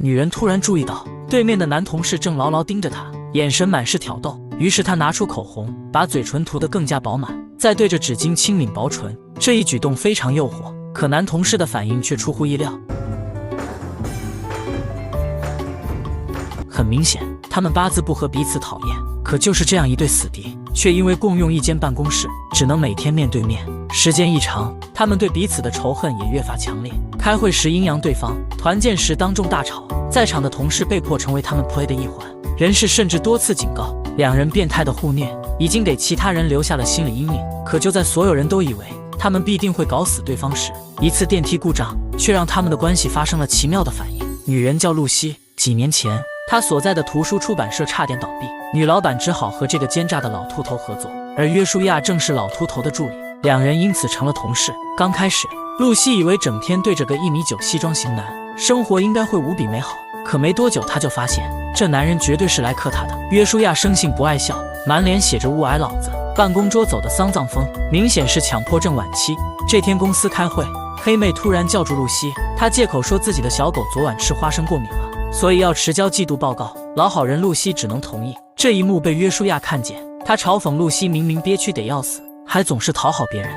女人突然注意到对面的男同事正牢牢盯着她，眼神满是挑逗。于是她拿出口红，把嘴唇涂得更加饱满，再对着纸巾轻抿薄唇。这一举动非常诱惑，可男同事的反应却出乎意料。很明显，他们八字不合，彼此讨厌。可就是这样一对死敌，却因为共用一间办公室，只能每天面对面。时间一长，他们对彼此的仇恨也越发强烈。开会时阴阳对方，团建时当众大吵，在场的同事被迫成为他们 play 的一环。人事甚至多次警告，两人变态的互虐已经给其他人留下了心理阴影。可就在所有人都以为他们必定会搞死对方时，一次电梯故障却让他们的关系发生了奇妙的反应。女人叫露西，几年前她所在的图书出版社差点倒闭，女老板只好和这个奸诈的老秃头合作，而约书亚正是老秃头的助理，两人因此成了同事。刚开始，露西以为整天对着个1.9米西装型男，生活应该会无比美好。可没多久，她就发现这男人绝对是来克她的。约书亚生性不爱笑，满脸写着雾霭老子，办公桌走的丧葬风，明显是强迫症晚期。这天公司开会，黑妹突然叫住露西，她借口说自己的小狗昨晚吃花生过敏了，所以要迟交季度报告。老好人露西只能同意。这一幕被约书亚看见，他嘲讽露西明明憋屈得要死，还总是讨好别人。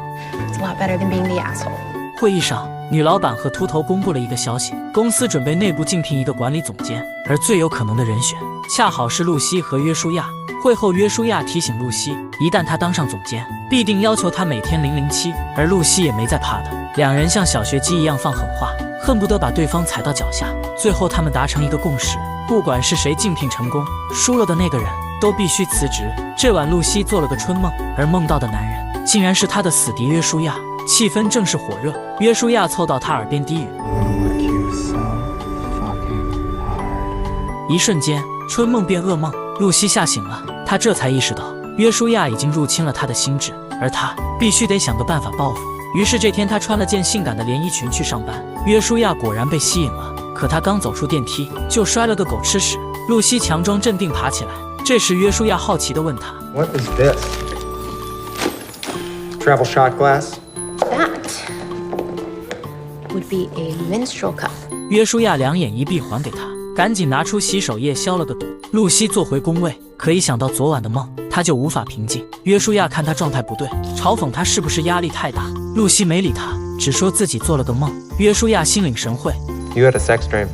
会议上，女老板和秃头公布了一个消息，公司准备内部竞聘一个管理总监，而最有可能的人选恰好是露西和约书亚。会后，约书亚提醒露西，一旦他当上总监，必定要求他每天007，而露西也没再怕的。两人像小学鸡一样放狠话，恨不得把对方踩到脚下。最后他们达成一个共识，不管是谁竞聘成功，输了的那个人都必须辞职。这晚露西做了个春梦，而梦到的男人竟然是她的死敌约书亚，气氛正是火热。约书亚凑到她耳边低语，一瞬间春梦变噩梦，露西吓醒了，她这才意识到约书亚已经入侵了她的心智，而她必须得想个办法报复。于是这天她穿了件性感的连衣裙去上班。约书亚果然被吸引了，可他刚走出电梯就摔了个狗吃屎。露西强装镇定爬起来，这时约书亚好奇地问他 What is this? Travel shot glass? That would be a menstrual cup. 约书亚两眼一闭还给他，赶紧拿出洗手液消了个毒。露西坐回工位，可一想到昨晚的梦，他就无法平静。约书亚看他状态不对，嘲讽他是不是压力太大。露西没理他，只说自己做了个梦。约书亚心领神会 You had a sex dream.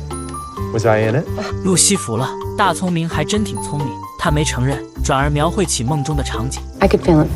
Was I in it? 露西服了，大聪明还真挺聪明。他没承认，转而描绘起梦中的场景。 I could feel him.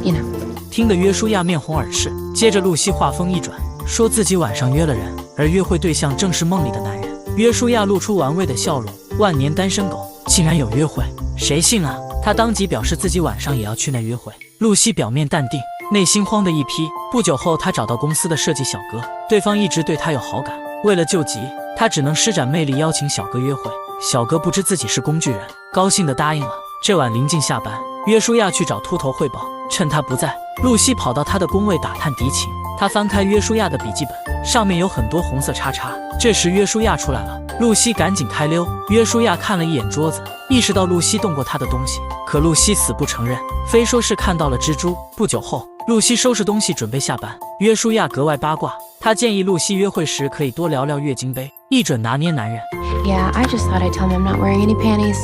You know. 听得约书亚面红耳赤。接着露西话锋一转，说自己晚上约了人，而约会对象正是梦里的男人。约书亚露出玩味的笑容，万年单身狗竟然有约会，谁信啊？他当即表示自己晚上也要去那约会。露西表面淡定，内心慌得一批。不久后，他找到公司的设计小哥，对方一直对他有好感。为了救急，他只能施展魅力邀请小哥约会。小哥不知自己是工具人，高兴地答应了。这晚临近下班，约书亚去找秃头汇报，趁他不在，露西跑到他的工位打探敌情。他翻开约书亚的笔记本，上面有很多红色叉叉。这时约书亚出来了，露西赶紧开溜。约书亚看了一眼桌子，意识到露西动过他的东西，可露西死不承认，非说是看到了蜘蛛。不久后，露西收拾东西准备下班，约书亚格外八卦，他建议露西约会时可以多聊聊月经杯，一准拿捏男人。 Yeah, I just thought I'd tell him I'm not wearing any panties.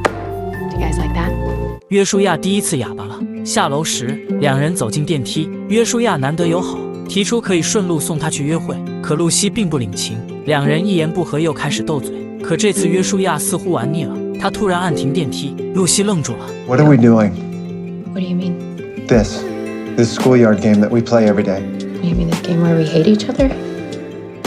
Do you guys like that? 约书亚第一次哑巴了。下楼时，两人走进电梯，约书亚难得友好，提出可以顺路送他去约会，可露西并不领情，两人一言不合又开始斗嘴。可这次约书亚似乎玩腻了，他突然按停电梯，露西愣住了。What are we doing? What do you mean? This schoolyard game that we play every day. You mean this game where we hate each other?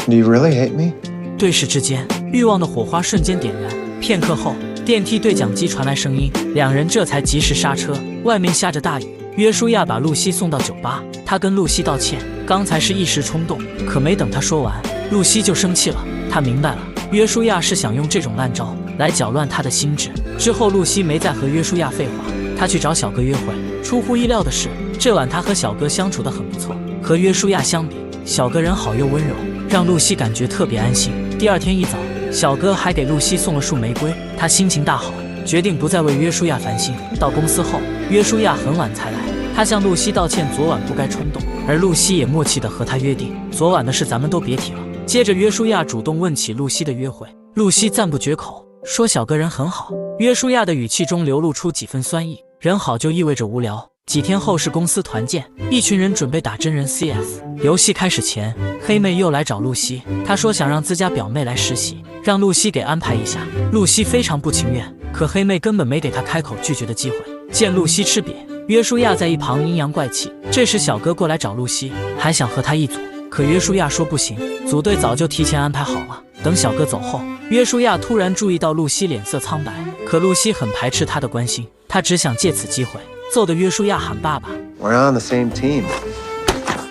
Do you really hate me? 对视之间，欲望的火花瞬间点燃。片刻后，电梯对讲机传来声音，两人这才及时刹车。外面下着大雨，约书亚把露西送到酒吧，他跟露西道歉，刚才是一时冲动。可没等他说完，露西就生气了。他明白了，约书亚是想用这种烂招来搅乱他的心智。之后，露西没再和约书亚废话，他去找小哥约会。出乎意料的是，这晚他和小哥相处得很不错。和约书亚相比，小哥人好又温柔，让露西感觉特别安心。第二天一早，小哥还给露西送了束玫瑰，他心情大好，决定不再为约书亚烦心。到公司后，约书亚很晚才来，他向露西道歉昨晚不该冲动，而露西也默契地和他约定，昨晚的事咱们都别提了，接着约书亚主动问起露西的约会，露西赞不绝口，说小哥人很好。约书亚的语气中流露出几分酸意，人好就意味着无聊。几天后是公司团建，一群人准备打真人 CS。游戏开始前，黑妹又来找露西，她说想让自家表妹来实习，让露西给安排一下。露西非常不情愿，可黑妹根本没给她开口拒绝的机会。见露西吃瘪，约书亚在一旁阴阳怪气。这时小哥过来找露西，还想和他一组，可约书亚说不行，组队早就提前安排好了。等小哥走后，约书亚突然注意到露西脸色苍白，可露西很排斥他的关心，他只想借此机会揍得约书亚喊爸爸。 We're on the same team.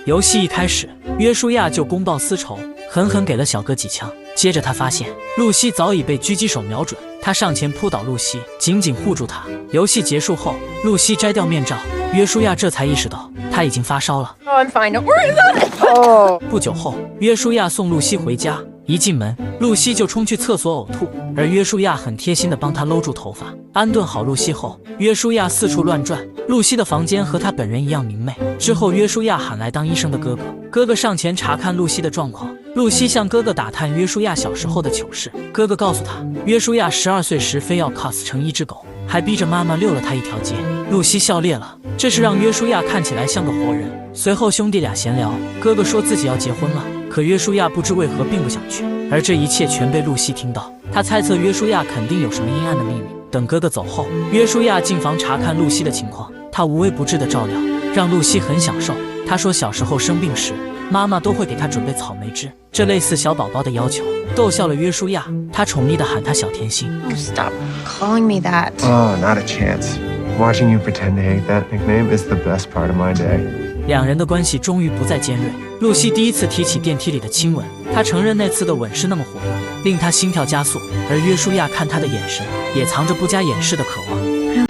游戏一开始，约书亚就公报私仇，狠狠给了小哥几枪。接着他发现露西早已被狙击手瞄准，他上前扑倒露西，紧紧护住她。游戏结束后，露西摘掉面罩，约书亚这才意识到他已经发烧了。Oh, I'm fine. Don't worry. 不久后，约书亚送露西回家，一进门，露西就冲去厕所呕吐，而约书亚很贴心地帮她搂住头发，安顿好露西后，约书亚四处乱转。露西的房间和她本人一样明媚。之后，约书亚喊来当医生的哥哥，哥哥上前查看露西的状况。露西向哥哥打探约书亚小时候的糗事，哥哥告诉他，约书亚12岁时非要 cos 成一只狗，还逼着妈妈遛了他一条街。露西笑裂了，这是让约书亚看起来像个活人。随后兄弟俩闲聊，哥哥说自己要结婚了，可约书亚不知为何并不想去，而这一切全被露西听到。他猜测约书亚肯定有什么阴暗的秘密。等哥哥走后，约书亚进房查看露西的情况，他无微不至的照料，让露西很享受。他说小时候生病时，妈妈都会给他准备草莓汁，这类似小宝宝的要求，逗笑了约书亚。他宠溺地喊他小甜心。Oh, stop calling me that. Oh, not a chance. Watching you pretend to hate that nickname is the best part of my day. 两人的关系终于不再尖锐。露西第一次提起电梯里的亲吻，她承认那次的吻是那么火热，令她心跳加速。而约书亚看她的眼神，也藏着不加掩饰的渴望。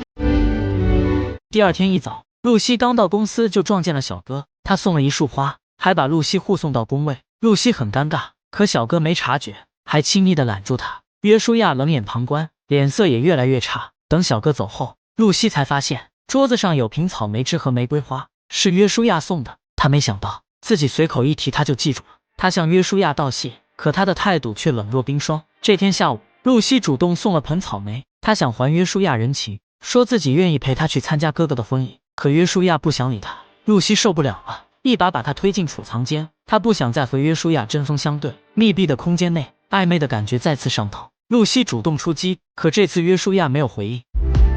第二天一早，露西刚到公司就撞见了小哥，他送了一束花，还把露西护送到工位。露西很尴尬，可小哥没察觉，还亲昵地揽住她。约书亚冷眼旁观，脸色也越来越差。等小哥走后，露西才发现桌子上有瓶草莓汁和玫瑰花，是约书亚送的。她没想到自己随口一提他就记住了。她向约书亚道谢，可他的态度却冷若冰霜。这天下午，露西主动送了盆草莓，她想还约书亚人情，说自己愿意陪他去参加哥哥的婚礼。可约书亚不想理他，露西受不了了，一把把他推进储藏间。她不想再和约书亚针锋相对。密闭的空间内，暧昧的感觉再次上头。露西主动出击，可这次约书亚没有回应。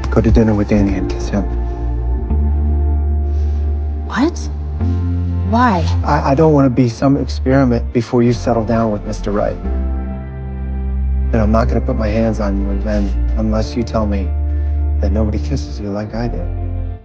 Go to dinner with Danny and kiss him. What? Why? I don't want to be some experiment before you settle down with Mr. Right. And I'm not going to put my hands on you again unless you tell me that nobody kisses you like I did.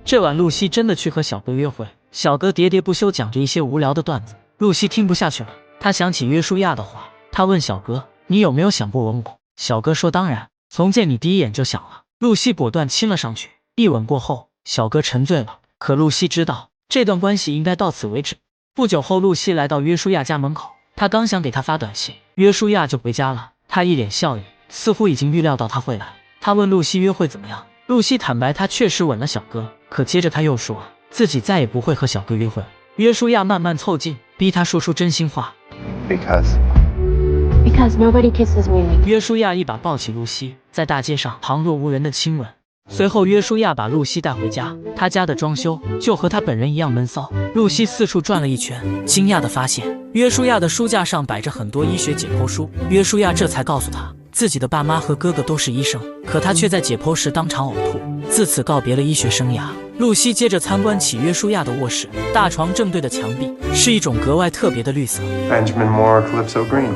这晚露西真的去和小哥约会，小哥喋喋不休讲着一些无聊的段子，露西听不下去了。她想起约书亚的话，她问小哥，你有没有想过吻我？小哥说当然，从见你第一眼就想了。露西果断亲了上去，一吻过后，小哥沉醉了。可露西知道这段关系应该到此为止。不久后，露西来到约书亚家门口，她刚想给他发短信，约书亚就回家了。他一脸笑意，似乎已经预料到他会来。他问露西约会怎么样，露西坦白她确实吻了小哥，可接着他又说自己再也不会和小哥约会。约书亚慢慢凑近，逼他说出真心话。Because nobody kisses me. 约书亚一把抱起露西，在大街上旁若无人的亲吻。随后，约书亚把露西带回家，他家的装修就和他本人一样闷骚。露西四处转了一圈，惊讶地发现约书亚的书架上摆着很多医学解剖书。约书亚这才告诉他，自己的爸妈和哥哥都是医生，可他却在解剖时当场呕吐，自此告别了医学生涯。露西接着参观起约书亚的卧室，大床正对的墙壁是一种格外特别的绿色。Benjamin Moore, Calypso Green.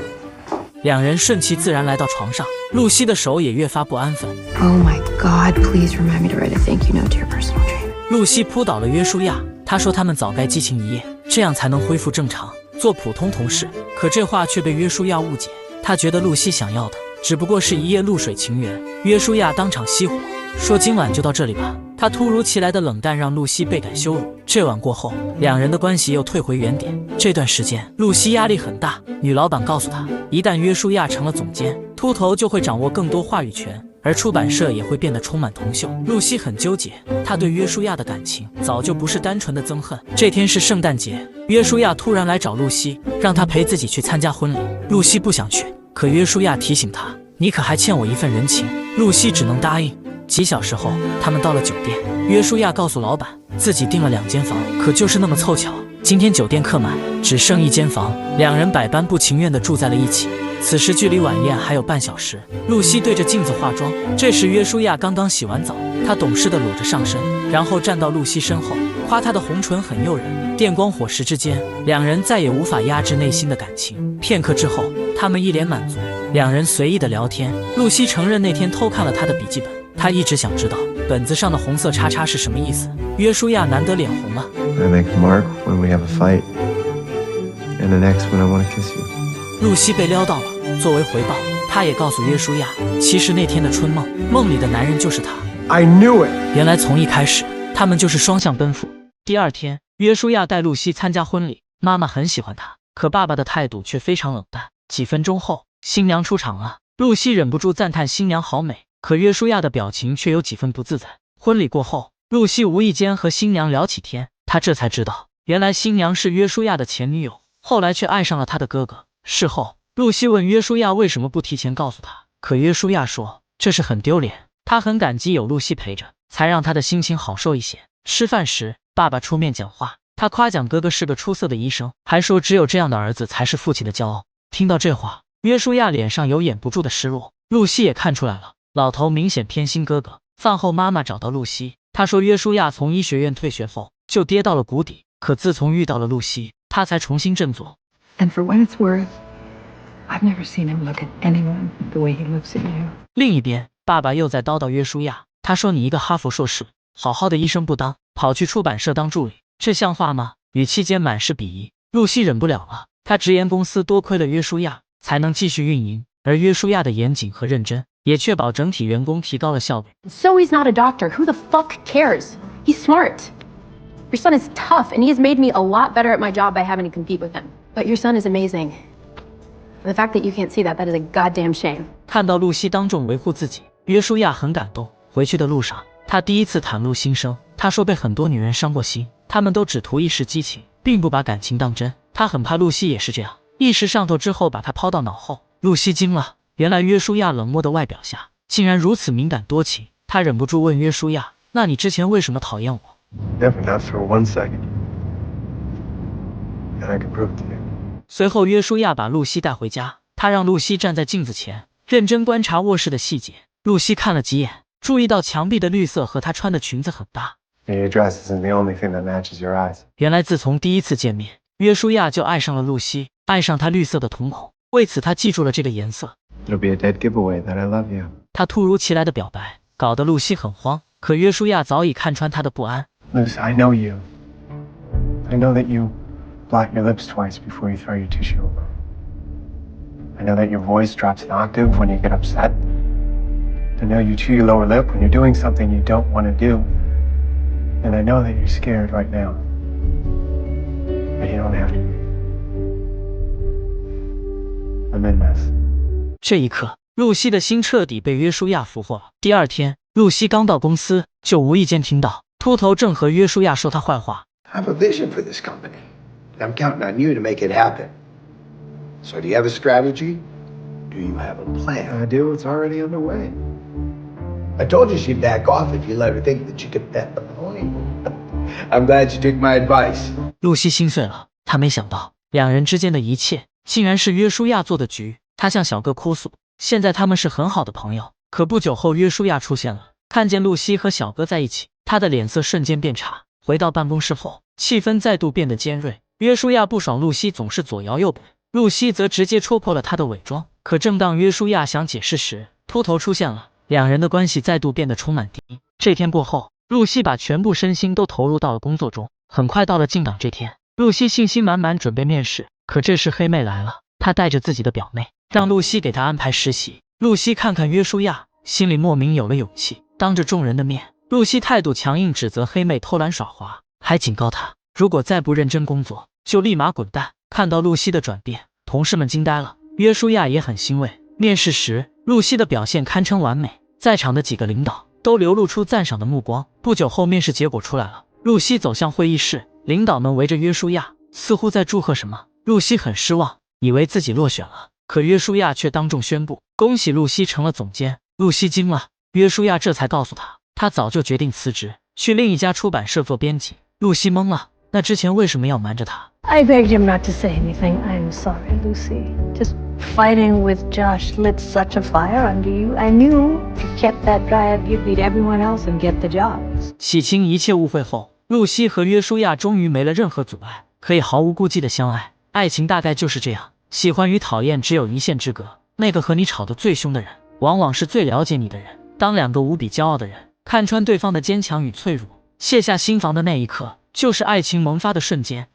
两人顺其自然来到床上，露西的手也越发不安分。Oh my God, please remind me to write a thank you note to your personal trainer. 露西扑倒了约书亚，她说他们早该激情一夜，这样才能恢复正常，做普通同事。可这话却被约书亚误解，他觉得露西想要的只不过是一夜露水情缘。约书亚当场熄火，说今晚就到这里吧。他突如其来的冷淡让露西倍感羞辱。这晚过后，两人的关系又退回原点。这段时间，露西压力很大。女老板告诉她，一旦约书亚成了总监，秃头就会掌握更多话语权。而出版社也会变得充满铜锈。露西很纠结，她对约书亚的感情早就不是单纯的憎恨。这天是圣诞节，约书亚突然来找露西，让她陪自己去参加婚礼。露西不想去，可约书亚提醒她，你可还欠我一份人情。露西只能答应。几小时后，他们到了酒店，约书亚告诉老板自己订了2间房，可就是那么凑巧，今天酒店客满，只剩1间房，两人百般不情愿地住在了一起。此时距离晚宴还有半小时，露西对着镜子化妆。这时约书亚刚刚洗完澡，他懂事地裸着上身，然后站到露西身后，夸她的红唇很诱人。电光火石之间，两人再也无法压制内心的感情。片刻之后，他们一脸满足，两人随意的聊天。露西承认那天偷看了他的笔记本，她一直想知道本子上的红色叉叉是什么意思。约书亚难得脸红了。I make a mark when we have a fight, and an X when I want to kiss you. 露西被撩到了，作为回报，她也告诉约书亚，其实那天的春梦，梦里的男人就是他。I knew it. 原来从一开始，他们就是双向奔赴。第二天，约书亚带露西参加婚礼，妈妈很喜欢他，可爸爸的态度却非常冷淡。几分钟后，新娘出场了，露西忍不住赞叹新娘好美，可约书亚的表情却有几分不自在。婚礼过后，露西无意间和新娘聊起天，她这才知道，原来新娘是约书亚的前女友，后来却爱上了他的哥哥。事后，露西问约书亚为什么不提前告诉他，可约书亚说这是很丢脸，他很感激有露西陪着，才让他的心情好受一些。吃饭时，爸爸出面讲话，他夸奖哥哥是个出色的医生，还说只有这样的儿子才是父亲的骄傲。听到这话，约书亚脸上有掩不住的失落，露西也看出来了，老头明显偏心哥哥。饭后，妈妈找到露西，她说约书亚从医学院退学后就跌到了谷底，可自从遇到了露西，他才重新振作。And for what it's worth, I've never seen him look at anyone the way he looks at you. 另一边，爸爸又在叨叨约书亚，他说你一个哈佛硕士，好好的医生不当，跑去出版社当助理，这像话吗？语气间满是鄙夷。露西忍不了了，她直言公司多亏了约书亚才能继续运营，而约书亚的严谨和认真也确保整体员工提高了效率。 So he's not a doctor. Who the fuck cares? He's smart. Your son is tough, and he has made me a lot better at my job by having to compete with him. But your son is amazing. The fact that you can't see that is a goddamn shame. 看到露西当众维护自己，约书亚很感动。回去的路上，他第一次袒露心声。他说被很多女人伤过心，她们都只图一时激情，并不把感情当真。他很怕露西也是这样，一时上头之后把他抛到脑后。露西惊了，原来约书亚冷漠的外表下，竟然如此敏感多情。他忍不住问约书亚：“那你之前为什么讨厌我？” Never, not for 1 second. And I can prove it to you. 随后，约书亚把露西带回家，他让露西站在镜子前，认真观察卧室的细节。露西看了几眼，注意到墙壁的绿色和她穿的裙子很搭。Your dress isn't the only thing that matches your eyes. 原来自从第一次见面，约书亚就爱上了露西，爱上她绿色的瞳孔，为此他记住了这个颜色。It'll be a dead giveaway that I love you. 他突如其来的表白，搞得露西很慌，可约书亚早已看穿她的不安。Luce, I know you. I know that you blot your lips twice before you throw your tissue over. I know that your voice drops an octave when you get upset. I know you chew your lower lip when you're doing something you don't want to do. And I know that you're scared right now. But you don't have to be. I'm in this. 这一刻，露西的心彻底被约书亚俘获了。第二天，露西刚到公司，就无意间听到秃头正和约书亚说他坏话。I have a vision for this company. I'm counting on you to make it happen. So do you have a strategy? Do you have a plan? I do. It's already underway. I told you she'd back off if you let her think that you could bet the pony. I'm glad you took my advice. 露西心碎了，她没想到两人之间的一切竟然是约书亚做的局。她向小哥哭诉，现在他们是很好的朋友。可不久后，约书亚出现了，看见露西和小哥在一起，他的脸色瞬间变差。回到办公室后，气氛再度变得尖锐。约书亚不爽露西总是左摇右摆，露西则直接戳破了他的伪装。可正当约书亚想解释时，秃头出现了，两人的关系再度变得充满敌意。这天过后，露西把全部身心都投入到了工作中。很快到了进档这天，露西信心满满准备面试，可这时黑妹来了，她带着自己的表妹，让露西给她安排实习。露西看看约书亚，心里莫名有了勇气。当着众人的面，露西态度强硬，指责黑妹偷懒耍滑，还警告她如果再不认真工作，就立马滚蛋。看到露西的转变，同事们惊呆了，约书亚也很欣慰。面试时，露西的表现堪称完美，在场的几个领导都流露出赞赏的目光。不久后，面试结果出来了，露西走向会议室，领导们围着约书亚，似乎在祝贺什么。露西很失望，以为自己落选了，可约书亚却当众宣布，恭喜露西成了总监。露西惊了，约书亚这才告诉他，他早就决定辞职，去另一家出版社做编辑。露西懵了，那之前为什么要瞒着他？ I begged him not to say anything. I'm sorry, Lucy. Just fighting with Josh lit such a fire under you. I knew if you kept that dry up, you'd beat everyone else and get the job. 洗清一切误会后，露西和约书亚终于没了任何阻碍，可以毫无顾忌的相爱。爱情大概就是这样，喜欢与讨厌只有一线之隔。那个和你吵得最凶的人，往往是最了解你的人。当两个无比骄傲的人看穿对方的坚强与脆弱，卸下心防的那一刻，就是爱情萌发的瞬间。